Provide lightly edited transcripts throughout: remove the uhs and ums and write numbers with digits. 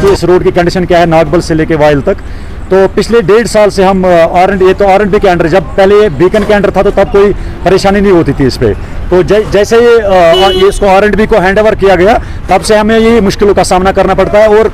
कि इस रोड की कंडीशन क्या है नागबल से लेके वाइल तक। तो पिछले 1.5 साल से हम R&B के अंडर, जब पहले ये बीकन के अंडर था तो तब कोई परेशानी नहीं होती थी इस पर। तो जैसे ये इसको R&B को हैंड ओवर किया गया तब से हमें ये मुश्किलों का सामना करना पड़ता है, और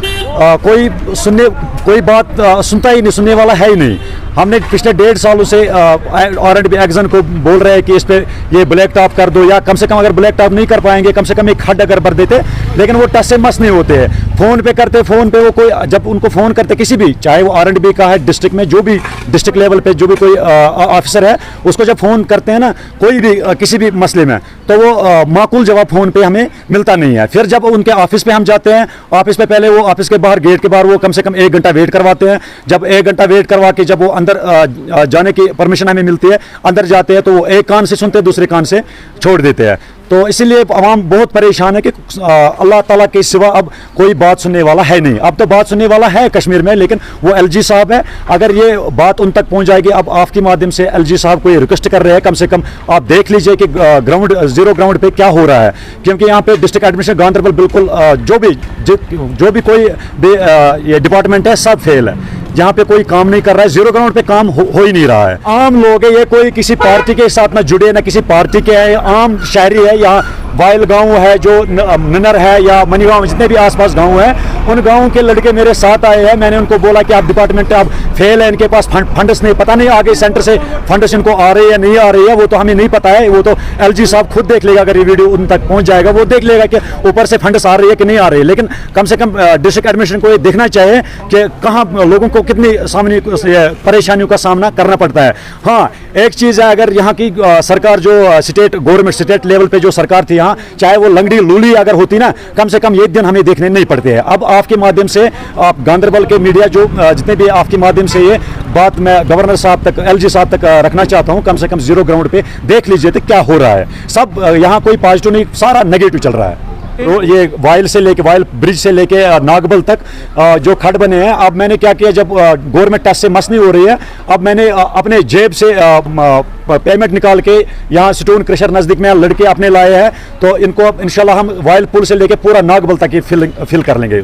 कोई बात सुनता ही नहीं, सुनने वाला है ही नहीं। हमने पिछले 1.5 सालों से R&B एक्शन को बोल रहे हैं कि इस पे ये ब्लैक टॉप कर दो, या कम से कम अगर ब्लैक टॉप नहीं कर पाएंगे कम से कम एक खड्ड अगर भर देते, लेकिन वो टस से मस नहीं होते हैं। फ़ोन पे करते, फ़ोन पे वो कोई जब उनको फ़ोन करते किसी भी, चाहे वो R&B का है डिस्ट्रिक्ट में, जो भी डिस्ट्रिक्ट लेवल पे जो भी कोई ऑफिसर है उसको जब फ़ोन करते हैं ना कोई भी किसी भी मसले में, तो वो माकूल जवाब फ़ोन पे हमें मिलता नहीं है। फिर जब उनके ऑफिस पे हम जाते हैं, ऑफिस पे पहले वो ऑफिस के बाहर गेट के बाहर वो कम से कम 1 घंटा वेट करवाते हैं। जब 1 घंटा वेट करवा के जब वो अंदर जाने की परमिशन हमें मिलती है, अंदर जाते हैं तो वो एक कान से सुनते हैं दूसरे कान से छोड़ देते हैं। तो इसीलिए आवाम बहुत परेशान है कि अल्लाह ताला के सिवा अब कोई बात सुनने वाला है नहीं। अब तो बात सुनने वाला है कश्मीर में, लेकिन वो LG साहब है। अगर ये बात उन तक पहुंच जाएगी, अब आपके माध्यम से LG साहब को ये रिक्वेस्ट कर रहे हैं, कम से कम आप देख लीजिए कि जीरो ग्राउंड पे क्या हो रहा है, क्योंकि यहाँ पे डिस्ट्रिक्ट एडमिनिस्ट्रेशन गांधरबल बिल्कुल जो भी कोई ये डिपार्टमेंट है सब फेल है। जहाँ पे कोई काम नहीं कर रहा है, जीरो ग्राउंड पे काम हो ही नहीं रहा है। आम लोग है, ये कोई किसी पार्टी के साथ ना जुड़े ना किसी पार्टी के है, आम शहरी है। यहाँ वाइल गांव है, जो ननर है या मनी गांव, जितने भी आसपास गांव हैं, उन गांवों के लड़के मेरे साथ आए हैं। मैंने उनको बोला कि आप डिपार्टमेंट अब फेल है, इनके पास फंड्स नहीं, पता नहीं आगे सेंटर से फंड्स इनको आ रहे हैं या नहीं आ रही है, वो तो हमें नहीं पता है। वो तो LG साहब खुद देख लेगा, अगर ये वीडियो उन तक पहुंच जाएगा वो देख लेगा कि ऊपर से फंड्स आ रही है कि नहीं आ रही है। लेकिन कम से कम डिस्ट्रिक्ट एडमिनिस्ट्रेशन को ये देखना चाहिए कि कहाँ लोगों को कितनी सामने परेशानियों का सामना करना पड़ता है। हाँ, एक चीज़ है, अगर यहाँ की सरकार जो स्टेट लेवल पे जो सरकार थी यहाँ, चाहे वो लंगड़ी लूली अगर होती ना, कम से कम ये दिन हमें देखने नहीं पड़ते हैं। अब आपके माध्यम से आप गांधरबल के मीडिया जो जितने भी आपके माध्यम से ये बात मैं गवर्नर साहब तक, LG साहब तक रखना चाहता हूँ। कम से कम जीरो ग्राउंड पे देख लीजिए तो क्या हो रहा है। सब यहाँ कोई पॉजिटिव नहीं, सारा नेगेटिव चल रहा है। ये वाइल ब्रिज से लेके नागबल तक जो खड्ड बने हैं, अब मैंने क्या किया, जब गवर्नमेंट टच से मस नहीं हो रही है, अब मैंने अपने जेब से पेमेंट निकाल के यहाँ स्टोन क्रशर नज़दीक में लड़के अपने लाए हैं। तो इनको अब इंशाल्लाह हम वाइल पुल से लेके पूरा नागबल तक ही फिल कर लेंगे।